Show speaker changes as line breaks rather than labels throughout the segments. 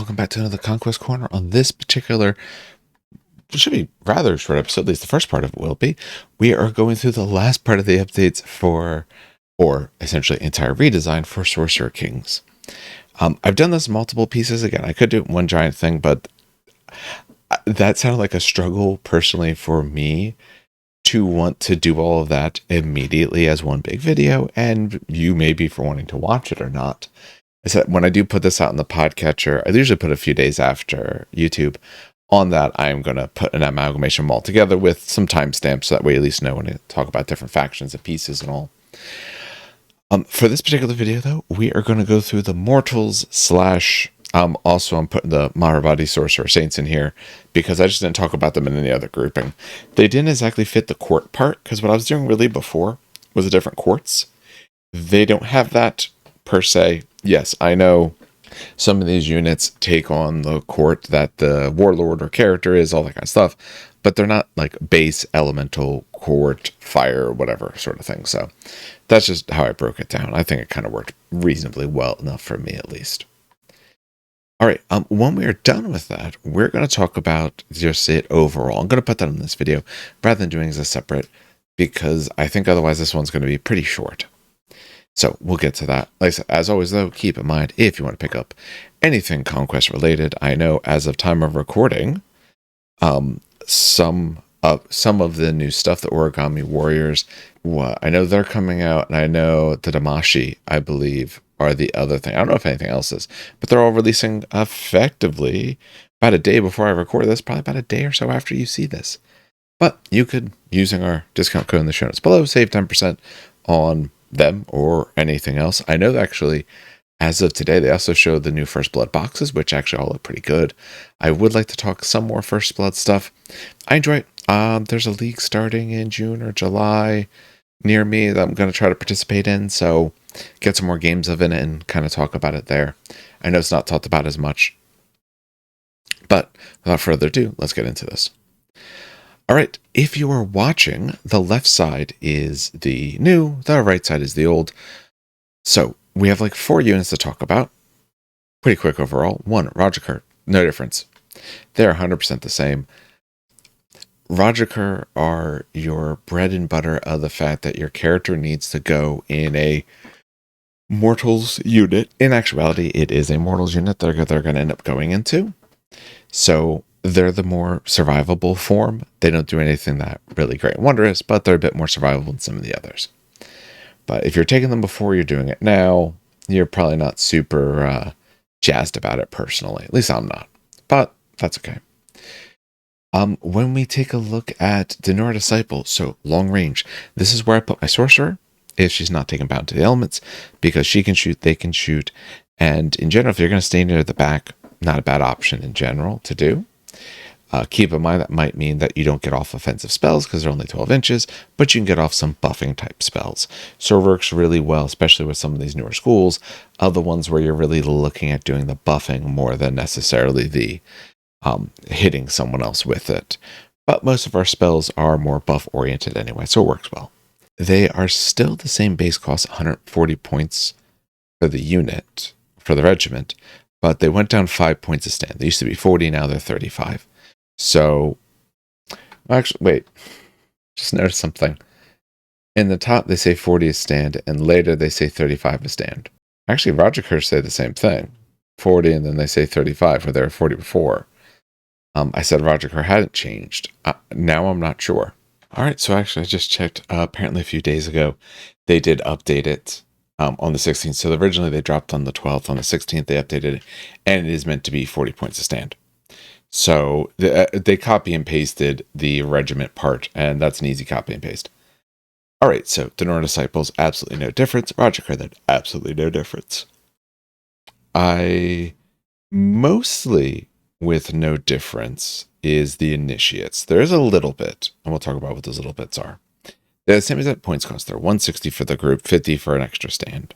welcome back to another Conquest Corner. On this particular, it should be rather short episode, at least the first part of it will be, we are going through the last part of the updates for, or essentially entire redesign for Sorcerer Kings. I've done this multiple pieces. Again, I could do it in one giant thing, but that sounded like a struggle personally for me to want to do all of that immediately as one big video, and you maybe for wanting to watch it or not. Is that when I do put this out in the podcatcher, I usually put a few days after YouTube. On that, I'm going to put an amalgamation all together with some timestamps, so that way you at least know when to talk about different factions and pieces and all. For this particular video, though, we are going to go through the Mortals slash... also, I'm putting the Mahabharati Sorcerer Saints in here because I just didn't talk about them in any other grouping. They didn't exactly fit the court part, because what I was doing really before was the different courts. They don't have that per se. Yes, I know some of these units take on the court that the warlord or character is, all that kind of stuff, but they're not like base elemental court fire or whatever sort of thing. So that's just how I broke it down. I think it kind of worked reasonably well enough for me, at least. All right, when we are done with that, we're going to talk about just it overall. I'm going to put that in this video rather than doing it as a separate, because I think otherwise this one's going to be pretty short. So we'll get to that. Like I said, as always, though, keep in mind, if you want to pick up anything Conquest related, I know as of time of recording, some of the new stuff, the Origami Warriors, I know they're coming out, and I know the Damashi, I believe, are the other thing. I don't know if anything else is, but they're all releasing effectively about a day before I record this, probably about a day or so after you see this. But you could, using our discount code in the show notes below, save 10% on them or anything else. I know that actually, as of today, they also showed the new First Blood boxes, which actually all look pretty good. I would like to talk some more First Blood stuff. I enjoy it. There's a league starting in June or July near me that I'm going to try to participate in, so get some more games of it and kind of talk about it there. I know it's not talked about as much, but without further ado, let's get into this. All right, if you are watching, the left side is the new, the right side is the old. So we have like 4 units to talk about. Pretty quick overall. 1, Rajikar, no difference. They're 100% the same. Rajikar are your bread and butter of the fact that your character needs to go in a Mortals unit. In actuality, it is a Mortals unit that they're going to end up going into. So they're the more survivable form. They don't do anything that really great and wondrous, but they're a bit more survivable than some of the others. But if you're taking them before you're doing it now, you're probably not super jazzed about it personally. At least I'm not. But that's okay. When we take a look at Denora Disciple, so long range, this is where I put my Sorcerer, if she's not taken bound to the elements, because she can shoot, they can shoot. And in general, if you're going to stay near the back, not a bad option in general to do. Keep in mind that might mean that you don't get off offensive spells because they're only 12 inches, but you can get off some buffing type spells. So it works really well, especially with some of these newer schools, the ones where you're really looking at doing the buffing more than necessarily the hitting someone else with it. But most of our spells are more buff oriented anyway, so it works well. They are still the same base cost, 140 points for the unit, for the regiment, but they went down 5 points a stand. They used to be 40, now they're 35. So, actually, wait, just noticed something. In the top, they say 40 a stand, and later they say 35 a stand. Actually, Rajikar say the same thing, 40, and then they say 35, where they were 40 before. I said Rajikar hadn't changed. Now I'm not sure. All right, so actually, I just checked. Apparently, a few days ago, they did update it on the 16th. So originally, they dropped on the 12th. On the 16th, they updated it, and it is meant to be 40 points a stand. So they copy and pasted the regiment part, and that's an easy copy and paste. All right, so Denora Disciples, absolutely no difference. Rajikar, then absolutely no difference. I mostly with no difference is the Initiates. There's a little bit, and we'll talk about what those little bits are. They're the same exact points cost. They're 160 for the group, 50 for an extra stand.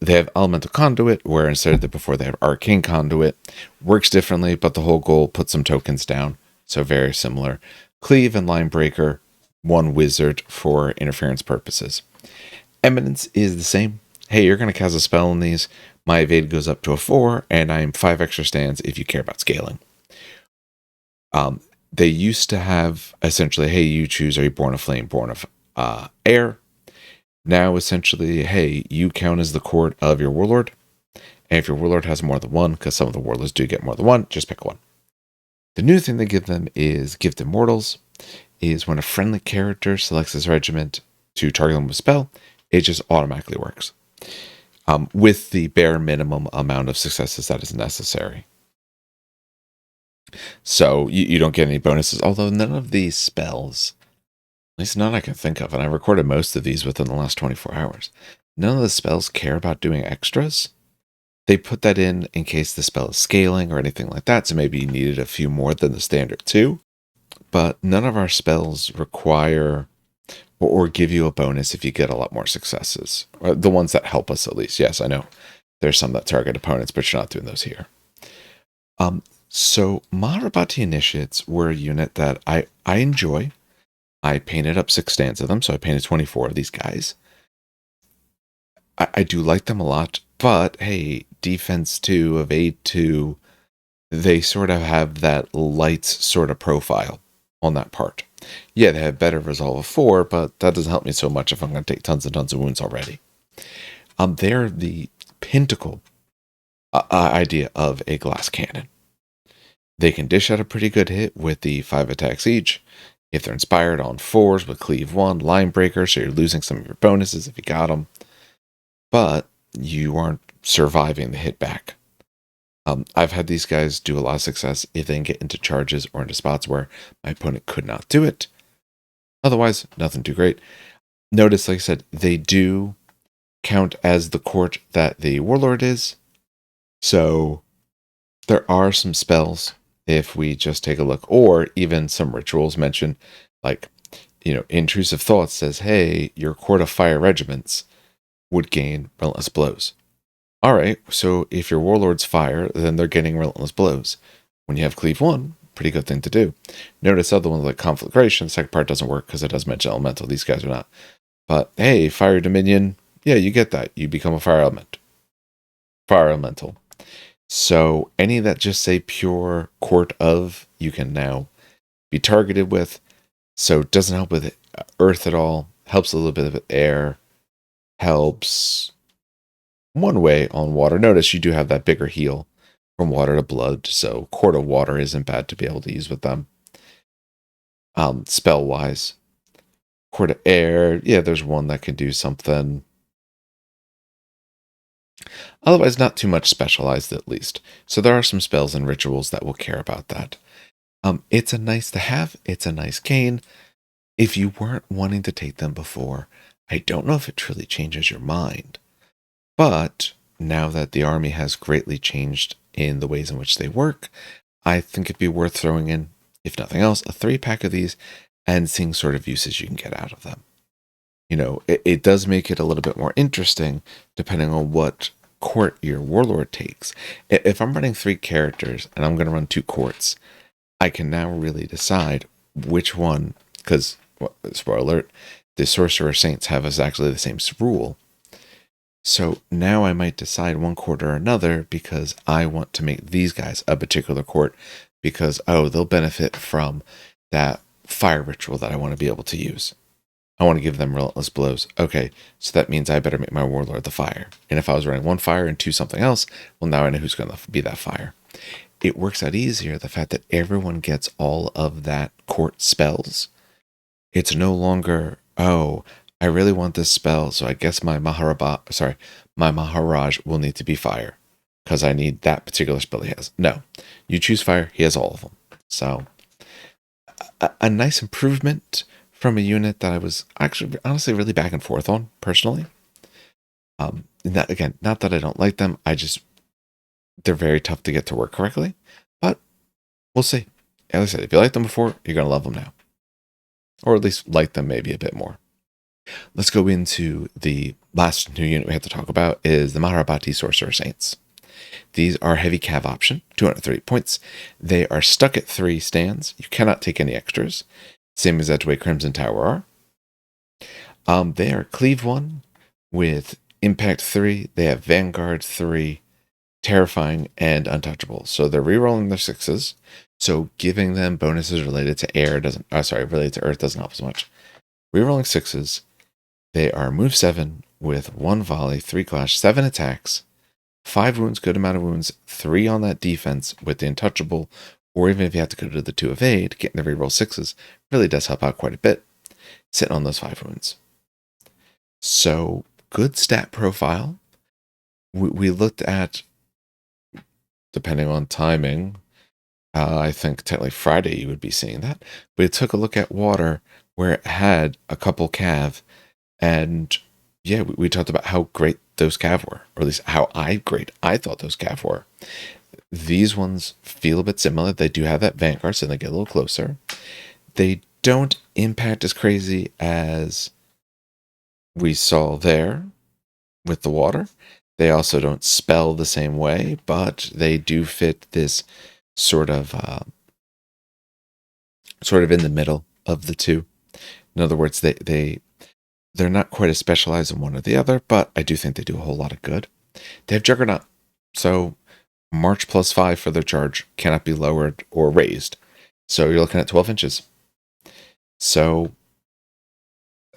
They have Elemental Conduit, where instead of the before they have Arcane Conduit. Works differently, but the whole goal, put some tokens down. So very similar. Cleave and Line Breaker, 1 wizard for interference purposes. Eminence is the same. Hey, you're going to cast a spell on these, My evade goes up to a 4, and I'm 5 extra stands if you care about scaling. They used to have essentially, hey, you choose, are you born of flame, born of air? Now, essentially, hey, you count as the court of your warlord. And if your warlord has more than one, because some of the warlords do get more than one, just pick one. The new thing they give them is Gifted Mortals, is when a friendly character selects his regiment to target them with a spell, it just automatically works. With the bare minimum amount of successes that is necessary. So you don't get any bonuses, although none of these spells, at least none I can think of, and I recorded most of these within the last 24 hours, none of the spells care about doing extras. They put that in case the spell is scaling or anything like that, so maybe you needed a few more than the standard 2. But none of our spells require or give you a bonus if you get a lot more successes. Or the ones that help us, at least. Yes, I know there's some that target opponents, but you're not doing those here. So Maharabati Initiates were a unit that I enjoy. I painted up 6 stands of them, so I painted 24 of these guys. I do like them a lot, but hey, defense 2, evade 2, they sort of have that lights sort of profile on that part. Yeah, they have better resolve of 4, but that doesn't help me so much if I'm going to take tons and tons of wounds already. They're the pinnacle idea of a glass cannon. They can dish out a pretty good hit with the 5 attacks each. If they're inspired on 4s with cleave 1, line breaker, so you're losing some of your bonuses if you got them. But you aren't surviving the hit back. I've had these guys do a lot of success if they can get into charges or into spots where my opponent could not do it. Otherwise, nothing too great. Notice, like I said, they do count as the court that the warlord is. So there are some spells, if we just take a look, or even some rituals mentioned, like, Intrusive Thoughts says, hey, your court of fire regiments would gain Relentless Blows. All right, so if your warlord's fire, then they're getting Relentless Blows. When you have Cleave 1, pretty good thing to do. Notice other ones like Conflagration, the second part doesn't work because it does mention Elemental. These guys are not. But hey, Fire Dominion, yeah, you get that. You become a Fire Element. Fire Elemental. So any that just say pure Court of, you can now be targeted with. So it doesn't help with Earth at all. Helps a little bit of air. Helps one way on water. Notice you do have that bigger heal from water to blood, so Court of Water isn't bad to be able to use with them. Spell wise, Court of Air, yeah, there's one that can do something. Otherwise, not too much specialized, at least. So there are some spells and rituals that will care about that. It's a nice to have. It's a nice gain. If you weren't wanting to take them before, I don't know if it truly changes your mind. But now that the army has greatly changed in the ways in which they work, I think it'd be worth throwing in, if nothing else, a 3-pack of these and seeing sort of usage you can get out of them. It does make it a little bit more interesting depending on what court your warlord takes. If I'm running 3 characters and I'm going to run 2 courts, I can now really decide which one, because, spoiler alert, the Sorcerer Saints have exactly the same rule. So now I might decide one court or another because I want to make these guys a particular court because, they'll benefit from that fire ritual that I want to be able to use. I want to give them Relentless Blows. Okay, so that means I better make my warlord the fire. And if I was running 1 fire and 2 something else, well, now I know who's going to be that fire. It works out easier, the fact that everyone gets all of that court spells. It's no longer, I really want this spell, so I guess my Maharaj will need to be fire because I need that particular spell he has. No, you choose fire, he has all of them. So a nice improvement from a unit that I was actually honestly really back and forth on personally. Not that I don't like them, they're very tough to get to work correctly, but we'll see. As I said, if you liked them before, you're going to love them now. Or at least like them maybe a bit more. Let's go into the last new unit we have to talk about is the Maharabati Sorcerer Saints. These are heavy cav option, 230 points. They are stuck at 3 stands. You cannot take any extras. Same as that way Crimson Tower are. They are Cleave 1 with Impact 3, they have Vanguard 3, Terrifying, and Untouchable. So they're rerolling their 6s. So giving them bonuses related to air doesn't, related to earth doesn't help as much. Rerolling 6s, they are move 7 with 1 volley, 3 clash, 7 attacks, 5 wounds, good amount of wounds, 3 on that defense with the Untouchable, or even if you have to go to the 2 evade, getting the reroll 6s really does help out quite a bit, sitting on those 5 wounds. So, good stat profile. We looked at, depending on timing, I think technically Friday you would be seeing that. We took a look at water where it had a couple cav, and yeah, we talked about how great those cav were, or at least how great I thought those cav were. These ones feel a bit similar. They do have that Vanguard, so they get a little closer. They don't impact as crazy as we saw there with the water. They also don't spell the same way, but they do fit this sort of in the middle of the two. In other words, they're not quite as specialized in one or the other, but I do think they do a whole lot of good. They have Juggernaut, so March +5 for their charge cannot be lowered or raised. So you're looking at 12 inches. So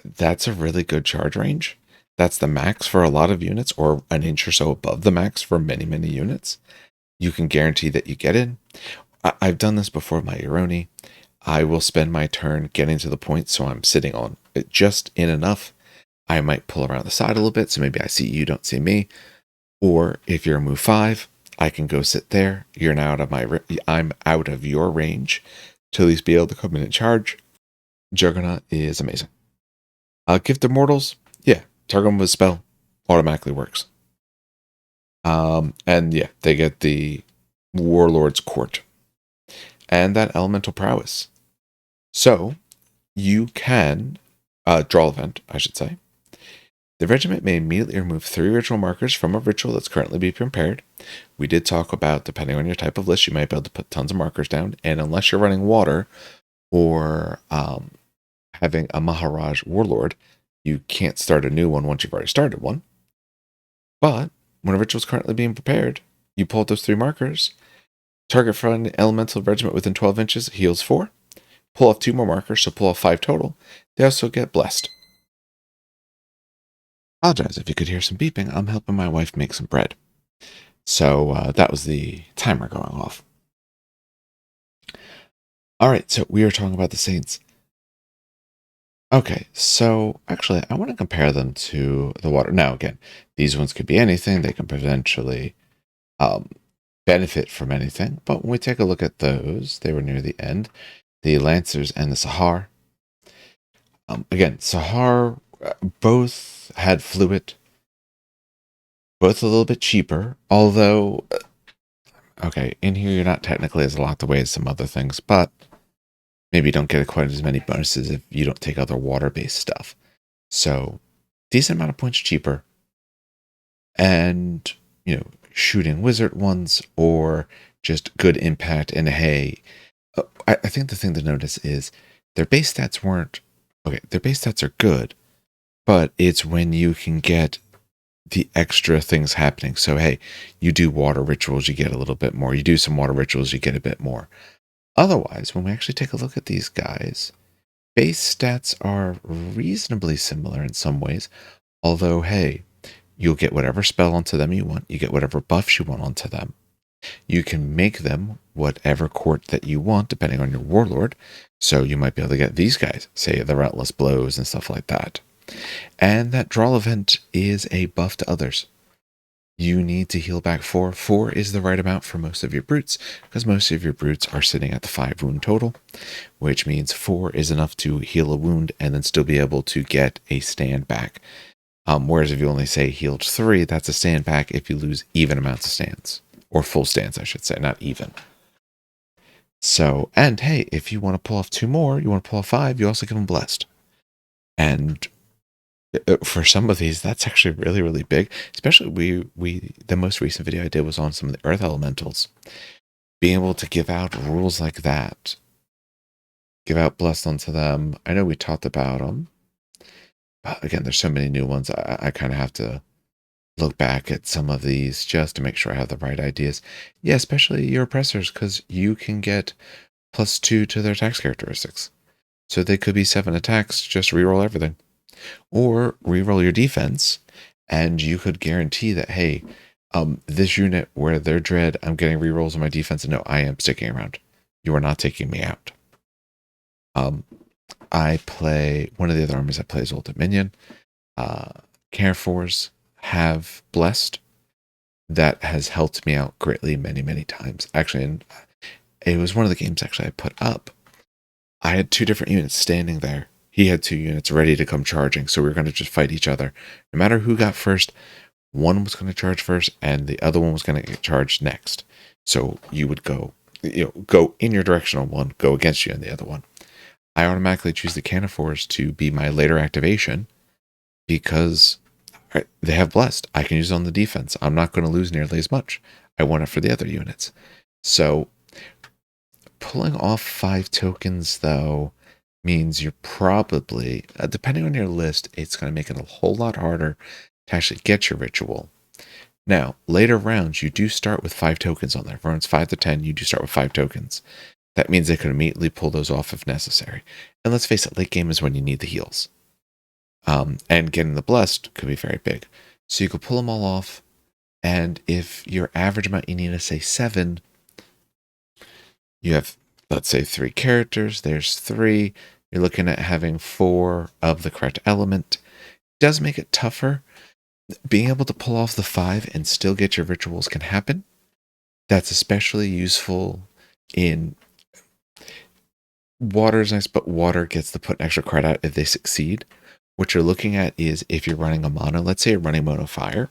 that's a really good charge range. That's the max for a lot of units, or an inch or so above the max for many, many units. You can guarantee that you get in. I've done this before with my Ironi. I will spend my turn getting to the point so I'm sitting on it just in enough. I might pull around the side a little bit, so maybe I see you, don't see me. Or if you're a move 5, I can go sit there. You're now I'm out of your range to at least be able to come in and charge. Juggernaut is amazing. Gift of Mortals, yeah, target them with a spell automatically works. And yeah, they get the Warlord's Court and that Elemental Prowess. So you can draw event, I should say. The regiment may immediately remove 3 ritual markers from a ritual that's currently being prepared. We did talk about, depending on your type of list, you might be able to put tons of markers down. And unless you're running water or having a Maharaj Warlord, you can't start a new one once you've already started one. But when a ritual is currently being prepared, you pull out those 3 markers. Target for an elemental regiment within 12 inches heals 4. Pull off 2 more markers, so pull off 5 total. They also get blessed. Apologize if you could hear some beeping. I'm helping my wife make some bread. So that was the timer going off. All right, so we are talking about the Saints. Okay, so actually, I want to compare them to the water. Now, again, these ones could be anything. They can potentially benefit from anything. But when we take a look at those, they were near the end. The Lancers and the Sahar. Again, Sahar both had fluid, both a little bit cheaper, although, okay, in here you're not technically as locked away as some other things, but maybe you don't get quite as many bonuses if you don't take other water-based stuff. So, decent amount of points cheaper. And, shooting wizard ones or just good impact. And hey, I think the thing to notice is their base stats weren't, okay, their base stats are good, but it's when you can get the extra things happening. So, hey, you do water rituals, you get a little bit more. You do some water rituals, you get a bit more. Otherwise, when we actually take a look at these guys, base stats are reasonably similar in some ways. Although, hey, you'll get whatever spell onto them you want. You get whatever buffs you want onto them. You can make them whatever court that you want, depending on your warlord. So you might be able to get these guys, say the Relentless Blows and stuff like that. And that draw event is a buff to others. You need to heal back 4. 4 is the right amount for most of your brutes, because most of your brutes are sitting at the 5 wound total, which means 4 is enough to heal a wound and then still be able to get a stand back. Whereas if you only say healed 3, that's a stand back if you lose even amounts of stands. Or full stands, I should say, not even. So, and hey, if you want to pull off 2 more, you want to pull off 5, you also give them blessed. And for some of these, that's actually really, really big. Especially the most recent video I did was on some of the earth elementals. Being able to give out rules like that. Give out blessed onto them. I know we talked about them. But again, there's so many new ones. I kind of have to look back at some of these just to make sure I have the right ideas. Yeah, especially your oppressors, because you can get +2 to their attacks characteristics. So they could be 7 attacks, just reroll everything. Or reroll your defense, and you could guarantee that, hey, this unit where they're dread, I'm getting rerolls on my defense, and no, I am sticking around. You are not taking me out. I play, one of the other armies I play is Old Dominion. Carrefours have Blessed. That has helped me out greatly many, many times. Actually, and it was one of the games actually I put up. I had 2 different units standing there. He had 2 units ready to come charging, so we were going to just fight each other. No matter who got first, one was going to charge first, and the other one was going to get charged next. So you would go in your direction on one, go against you on the other one. I automatically choose the Canifores to be my later activation because they have Blessed. I can use it on the defense. I'm not going to lose nearly as much. I want it for the other units. So pulling off 5 tokens, though, means you're probably, depending on your list, it's going to make it a whole lot harder to actually get your ritual. Now, later rounds, you do start with 5 tokens on there. Rounds 5 to 10, you do start with 5 tokens. That means they can immediately pull those off if necessary. And let's face it, late game is when you need the heals. And getting the Blessed could be very big. So you could pull them all off, and if your average amount you need is, say, 7, you have, let's say, 3 characters. There's 3. You're looking at having 4 of the correct element. It does make it tougher. Being able to pull off the 5 and still get your rituals can happen. That's especially useful in water is nice, but water gets to put an extra card out if they succeed. What you're looking at is if you're running a mono, let's say you're running mono fire,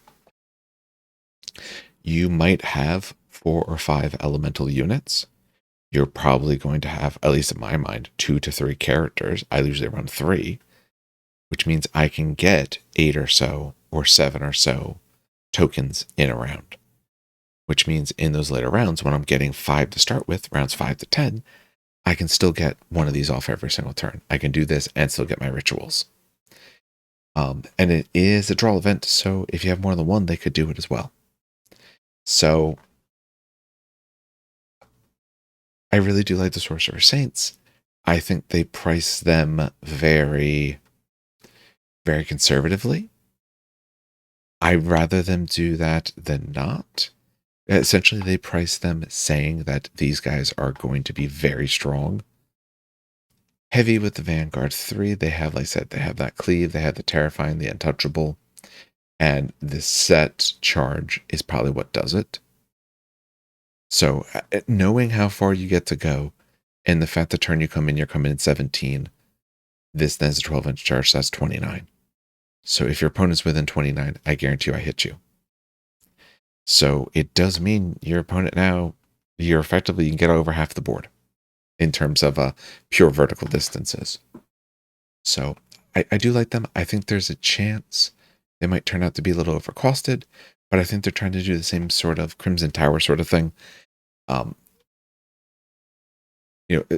you might have 4 or 5 elemental units. You're probably going to have, at least in my mind, 2 to 3 characters. I usually run 3, which means I can get 8 or so or 7 or so tokens in a round. Which means in those later rounds, when I'm getting 5 to start with, rounds 5 to 10, I can still get one of these off every single turn. I can do this and still get my rituals. And it is a draw event, so if you have more than one, they could do it as well. So I really do like the Sorcerer Saints. I think they price them very, very conservatively. I'd rather them do that than not. Essentially, they price them saying that these guys are going to be very strong. Heavy with the Vanguard 3, they have, like I said, they have that cleave, they have the terrifying, the untouchable, and the set charge is probably what does it. So knowing how far you get to go, and the fact the turn you come in, you're coming in 17, this then is a 12-inch charge, so that's 29. So if your opponent's within 29, I guarantee you I hit you. So it does mean your opponent now, you're effectively, you can get over half the board in terms of pure vertical distances. So I do like them. I think there's a chance they might turn out to be a little overcosted, but I think they're trying to do the same sort of Crimson Tower sort of thing.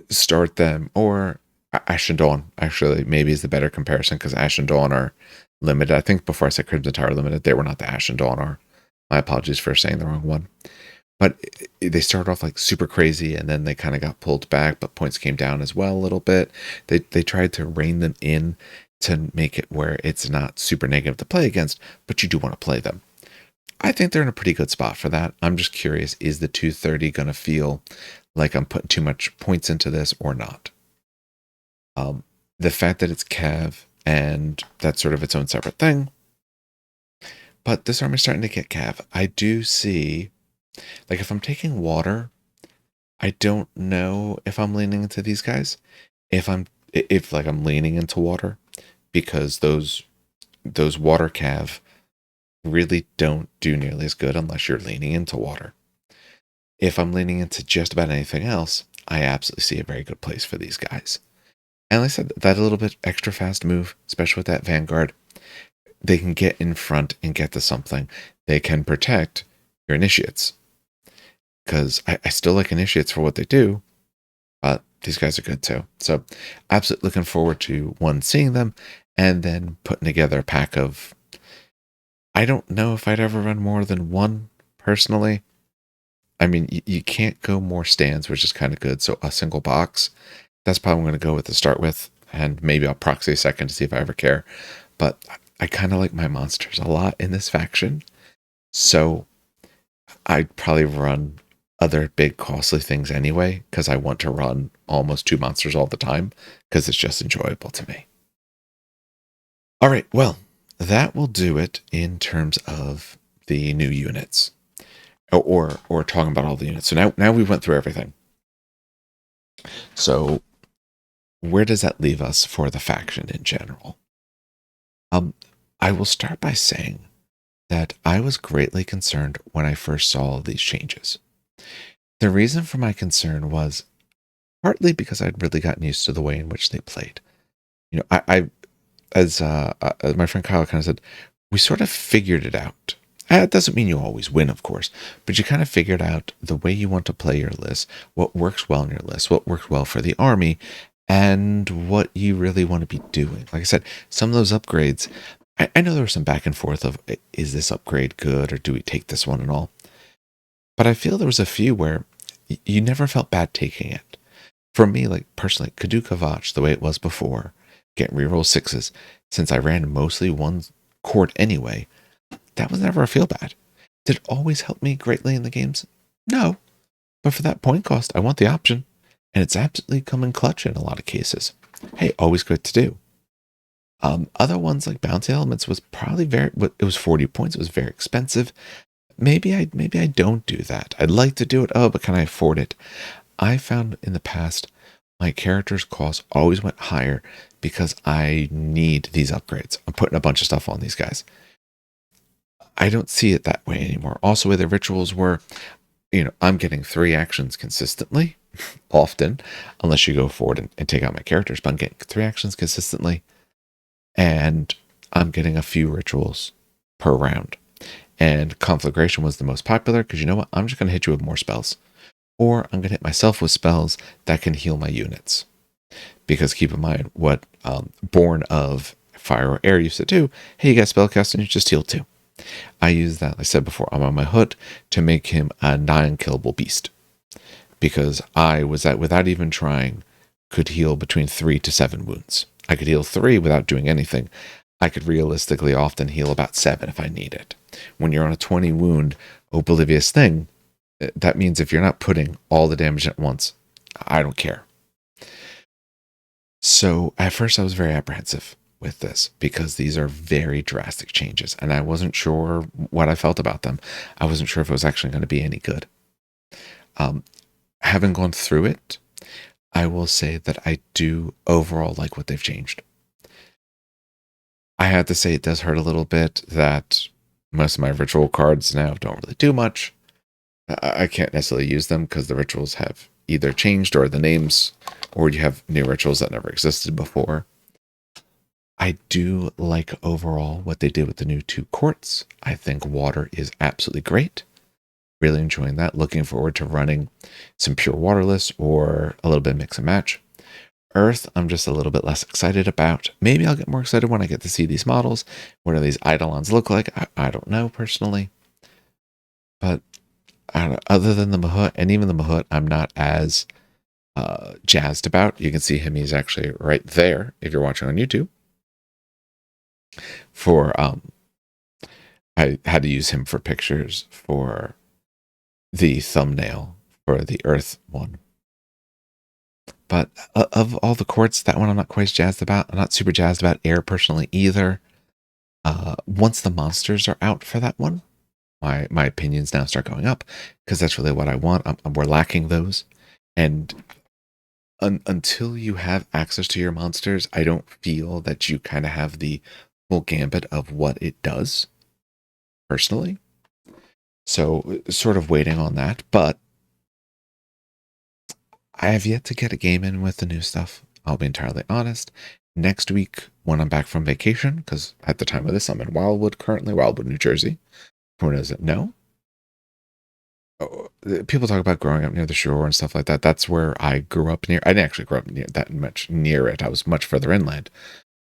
Start them, or Ash and Dawn actually maybe is the better comparison, because Ash and Dawn are limited. I think before I said Crimson Tower limited, they were not the Ash and Dawn are. My apologies for saying the wrong one. But they started off like super crazy, and then they kind of got pulled back, but points came down as well a little bit. They tried to rein them in to make it where it's not super negative to play against, but you do want to play them. I think they're in a pretty good spot for that. I'm just curious, is the 230 going to feel like I'm putting too much points into this or not? The fact that it's Cav, and that's sort of its own separate thing. But this army's starting to get Cav. I do see, like, if I'm taking water, I don't know if I'm leaning into these guys. If I'm leaning into water, because those water Cav really don't do nearly as good unless you're leaning into water. If I'm leaning into just about anything else, I absolutely see a very good place for these guys. And like I said, that a little bit extra fast move, especially with that Vanguard, they can get in front and get to something. They can protect your initiates. Because I still like initiates for what they do, but these guys are good too. So absolutely looking forward to, one, seeing them, and then putting together a pack of I don't know if I'd ever run more than one personally. I mean, you can't go more stands, which is kind of good. So a single box, that's probably what I'm going to go with to start with. And maybe I'll proxy a second to see if I ever care. But I kind of like my monsters a lot in this faction. So I'd probably run other big costly things anyway, because I want to run almost two monsters all the time, because it's just enjoyable to me. All right, well, that will do it in terms of the new units. Or talking about all the units. So now we went through everything. So where does that leave us for the faction in general? I will start by saying that I was greatly concerned when I first saw these changes. The reason for my concern was partly because I'd really gotten used to the way in which they played. You know, I as my friend Kyle kind of said, we sort of figured it out. It doesn't mean you always win, of course, but you kind of figured out the way you want to play your list, what works well in your list, what works well for the army, and what you really want to be doing. Like I said, some of those upgrades, I know there was some back and forth of, is this upgrade good or do we take this one and all? But I feel there was a few where you never felt bad taking it. For me, like personally, Kadu Kavach, the way it was before, getting reroll sixes, since I ran mostly one court anyway, that was never a feel bad. Did it always help me greatly in the games? No. But for that point cost, I want the option. And it's absolutely come in clutch in a lot of cases. Hey, always good to do. Other ones like Bounty Elements was probably it was 40 points. It was very expensive. Maybe I don't do that. I'd like to do it. Oh, but can I afford it? I found in the past my character's cost always went higher because I need these upgrades. I'm putting a bunch of stuff on these guys. I don't see it that way anymore. Also, where the rituals were, I'm getting 3 actions consistently, often, unless you go forward and take out my characters, but I'm getting 3 actions consistently, and I'm getting a few rituals per round. And Conflagration was the most popular because you know what? I'm just going to hit you with more spells. Or I'm going to hit myself with spells that can heal my units. Because keep in mind what Born of Fire or Air used to do. Hey, you got spellcast and you just heal 2. I use that, like I said before, I'm on my hood to make him a non-killable beast. Because I was without even trying, could heal between 3 to 7 wounds. I could heal 3 without doing anything. I could realistically often heal about 7 if I need it. When you're on a 20 wound oblivious thing, that means if you're not putting all the damage at once, I don't care. So at first I was very apprehensive with this because these are very drastic changes and I wasn't sure what I felt about them. I wasn't sure if it was actually going to be any good. Having gone through it, I will say that I do overall like what they've changed. I had to say it does hurt a little bit that most of my ritual cards now don't really do much. I can't necessarily use them because the rituals have either changed or the names, or you have new rituals that never existed before. I do like overall what they did with the new 2 courts. I think water is absolutely great. Really enjoying that. Looking forward to running some pure waterless or a little bit of mix and match. Earth, I'm just a little bit less excited about. Maybe I'll get more excited when I get to see these models. What do these Eidolons look like? I don't know personally. But I don't know, other than the Mahut, and even the Mahut, I'm not as jazzed about. You can see him; he's actually right there if you're watching on YouTube. I had to use him for pictures for the thumbnail for the Earth one. But of all the courts, that one I'm not quite as jazzed about. I'm not super jazzed about Air personally either. Once the monsters are out for that one, my opinions now start going up because that's really what I want. We're lacking those. And until you have access to your monsters, I don't feel that you kind of have the full gambit of what it does, personally. So, sort of waiting on that. But I have yet to get a game in with the new stuff. I'll be entirely honest. Next week, when I'm back from vacation, because at the time of this, I'm in Wildwood currently, Wildwood, New Jersey. Who doesn't know? People talk about growing up near the shore and stuff like that. That's where I grew up near. I didn't actually grow up much near it. I was much further inland.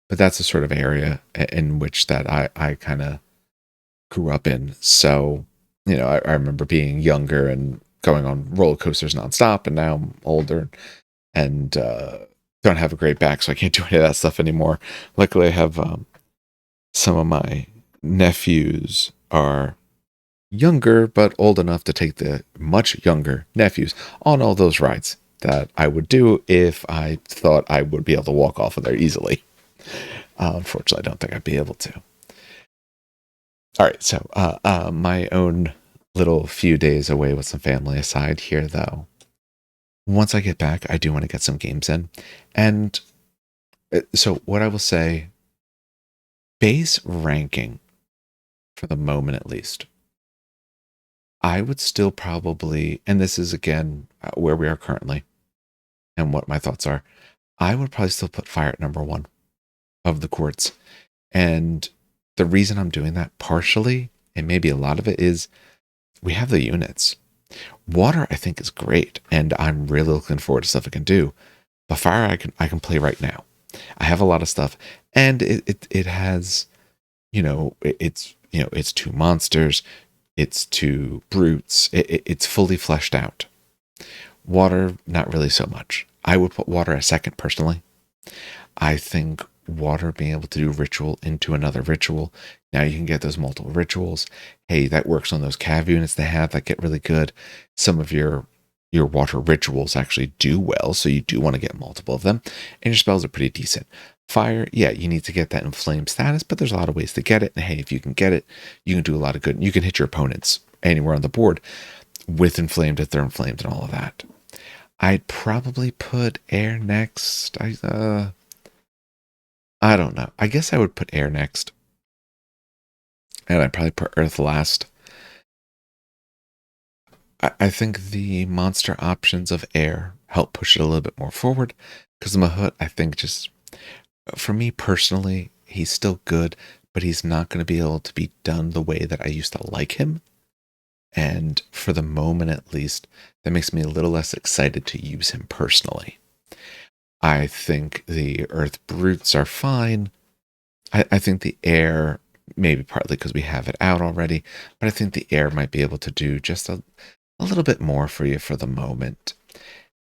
But that's the sort of area in which that I kind of grew up in. So, I remember being younger and going on roller coasters nonstop, and now I'm older and don't have a great back, so I can't do any of that stuff anymore. Luckily, I have some of my nephews are younger, but old enough to take the much younger nephews on all those rides that I would do if I thought I would be able to walk off of there easily. Unfortunately, I don't think I'd be able to. All right, so my own little few days away with some family aside here, though. Once I get back, I do want to get some games in. And so what I will say, base ranking for the moment at least, I would still probably, and this is again where we are currently and what my thoughts are, I would probably still put fire at number one of the courts. And the reason I'm doing that partially, and maybe a lot of it, is we have the units. Water, I think, is great, and I'm really looking forward to stuff I can do. But fire, I can play right now. I have a lot of stuff, and it has, it's two monsters, it's two brutes, it's fully fleshed out. Water, not really so much. I would put water a second personally. I think water being able to do ritual into another ritual. Now you can get those multiple rituals. Hey, that works on those cav units they have that get really good. Some of your water rituals actually do well, so you do want to get multiple of them. And your spells are pretty decent. Fire, yeah, you need to get that inflamed status, but there's a lot of ways to get it. And hey, if you can get it, you can do a lot of good. You can hit your opponents anywhere on the board with inflamed if they're inflamed and all of that. I'd probably put air next. I don't know. I guess I would put air next. And I'd probably put earth last. I think the monster options of air help push it a little bit more forward. Because Mahut, I think just, for me personally, he's still good, but he's not going to be able to be done the way that I used to like him. And for the moment, at least, that makes me a little less excited to use him personally. I think the earth brutes are fine. I think the air, maybe partly because we have it out already, but I think the air might be able to do just a little bit more for you for the moment.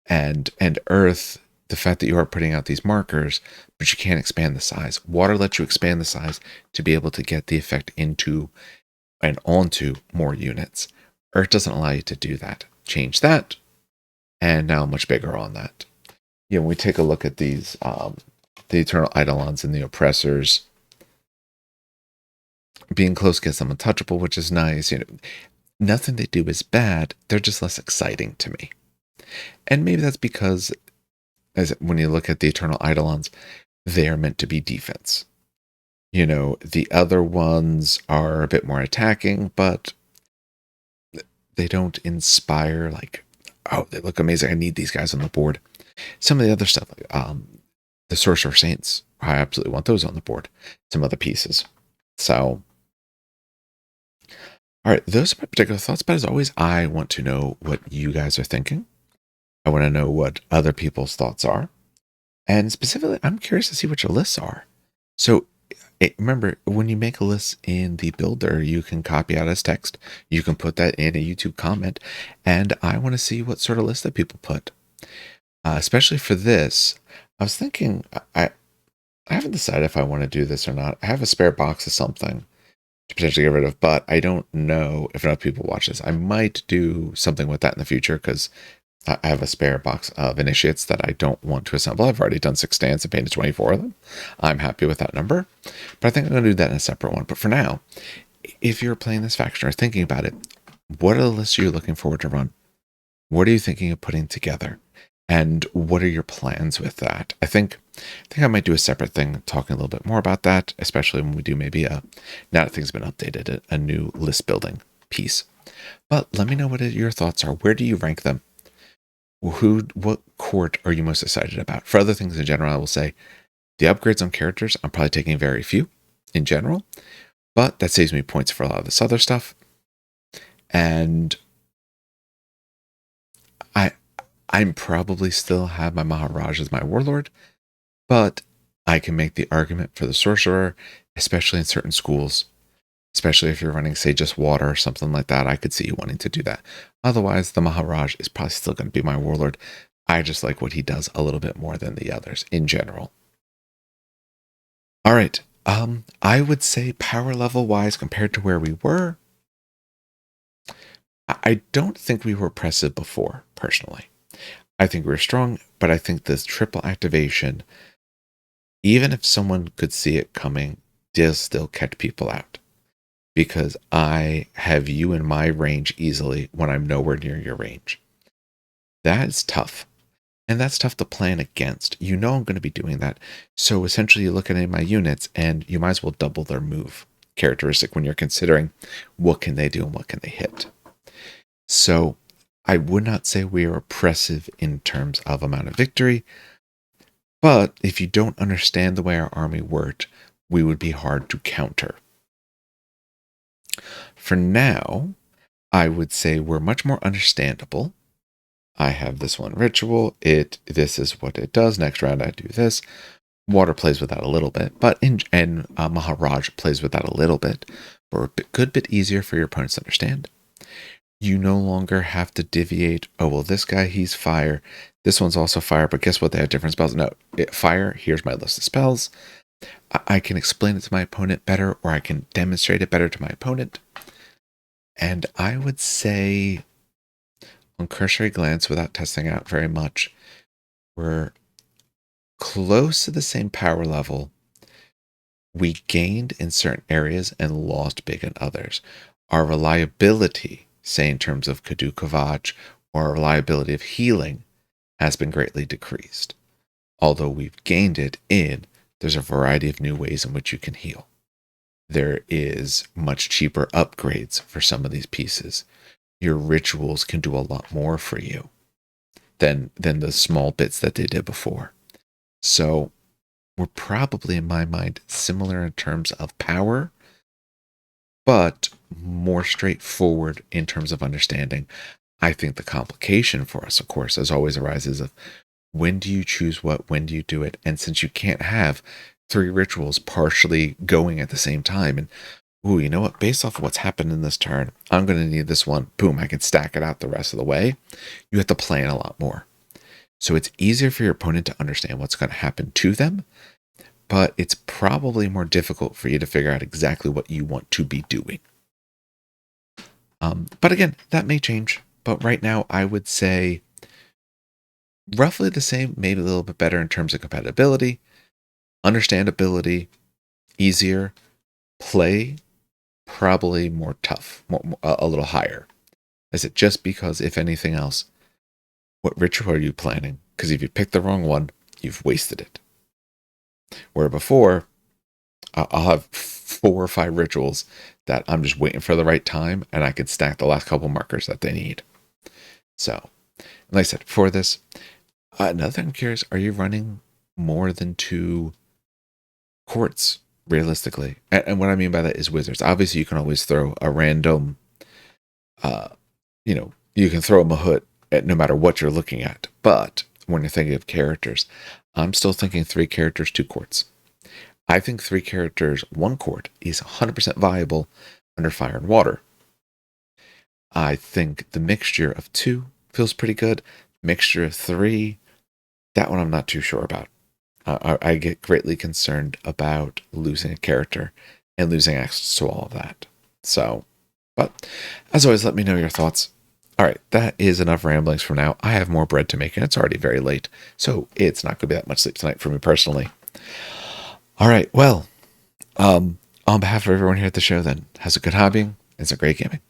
And earth, the fact that you are putting out these markers, but you can't expand the size. Water lets you expand the size to be able to get the effect into and onto more units. Earth doesn't allow you to do that. Change that, and now much bigger on that. When we take a look at these, the Eternal Eidolons and the Oppressors, being close gets them untouchable, which is nice. Nothing they do is bad. They're just less exciting to me. And maybe that's because, when you look at the Eternal Eidolons, they are meant to be defense. The other ones are a bit more attacking, but they don't inspire like, oh, they look amazing, I need these guys on the board. Some of the other stuff, like the Sorcerer Saints, I absolutely want those on the board. Some other pieces. So, all right, those are my particular thoughts. But as always, I want to know what you guys are thinking. I want to know what other people's thoughts are. And specifically, I'm curious to see what your lists are. So remember, when you make a list in the builder, you can copy out as text. You can put that in a YouTube comment. And I want to see what sort of list that people put. Especially for this, I was thinking, I haven't decided if I want to do this or not. I have a spare box of something to potentially get rid of, but I don't know if enough people watch this. I might do something with that in the future because I have a spare box of initiates that I don't want to assemble. I've already done 6 stands and painted 24 of them. I'm happy with that number, but I think I'm going to do that in a separate one. But for now, if you're playing this faction or thinking about it, what are the lists you're looking forward to run? What are you thinking of putting together? And what are your plans with that? I think I might do a separate thing talking a little bit more about that, especially when we do maybe now that things have been updated, a new list building piece. But let me know what your thoughts are. Where do you rank them? What court are you most excited about? For other things in general, I will say the upgrades on characters, I'm probably taking very few in general, but that saves me points for a lot of this other stuff. And I'm probably still have my Maharaj as my warlord, but I can make the argument for the sorcerer, especially in certain schools. Especially if you're running, say, just water or something like that. I could see you wanting to do that. Otherwise, the Maharaj is probably still going to be my warlord. I just like what he does a little bit more than the others in general. All right. I would say power level wise compared to where we were, I don't think we were oppressive before, personally. I think we were strong, but I think this triple activation, even if someone could see it coming, does still catch people out. Because I have you in my range easily when I'm nowhere near your range. That's tough. And that's tough to plan against. You know I'm going to be doing that. So essentially you look at any of my units and you might as well double their move characteristic when you're considering what can they do and what can they hit. So I would not say we are oppressive in terms of amount of victory, but if you don't understand the way our army worked, we would be hard to counter. For now, I would say we're much more understandable. I have this one ritual. This is what it does. Next round, I do this. Water plays with that a little bit, but Maharaj plays with that a little bit, but a good bit easier for your opponents to understand. You no longer have to deviate. Oh, well, this guy, he's fire. This one's also fire, but guess what? They have different spells. No, fire, here's my list of spells. I can explain it to my opponent better, or I can demonstrate it better to my opponent. And I would say, on cursory glance, without testing out very much, we're close to the same power level. We gained in certain areas and lost big in others. Our reliability, say in terms of Kadu Kavach, or our reliability of healing, has been greatly decreased. Although we've gained it in, there's a variety of new ways in which you can heal. There is much cheaper upgrades for some of these pieces. Your rituals can do a lot more for you than the small bits that they did before. So we're probably, in my mind, similar in terms of power, but more straightforward in terms of understanding. I think the complication for us, of course, as always arises of when do you choose what, when do you do it? And since you can't have 3 rituals partially going at the same time, and ooh, you know what? Based off of what's happened in this turn, I'm going to need this one. Boom, I can stack it out the rest of the way. You have to plan a lot more. So it's easier for your opponent to understand what's going to happen to them, but it's probably more difficult for you to figure out exactly what you want to be doing. But again, that may change. But right now, I would say roughly the same, maybe a little bit better in terms of compatibility, understandability, easier, play, probably more tough, a little higher. Is it just because, if anything else, what ritual are you planning? Because if you pick the wrong one, you've wasted it. Where before, I'll have 4 or 5 rituals that I'm just waiting for the right time, and I can stack the last couple markers that they need. So, like I said, for this, another thing I'm curious, are you running more than 2 courts, realistically? And what I mean by that is wizards. Obviously, you can always throw a random, you can throw a Mahut at no matter what you're looking at. But when you're thinking of characters, I'm still thinking 3 characters, 2 courts. I think 3 characters, 1 court is 100% viable under fire and water. I think the mixture of 2 feels pretty good. Mixture of 3, that one I'm not too sure about. I get greatly concerned about losing a character and losing access to all of that. So, but as always, let me know your thoughts. All right, that is enough ramblings for now. I have more bread to make, and it's already very late, so it's not going to be that much sleep tonight for me personally. All right, well, on behalf of everyone here at the show, then, has a good hobbying and some great gaming.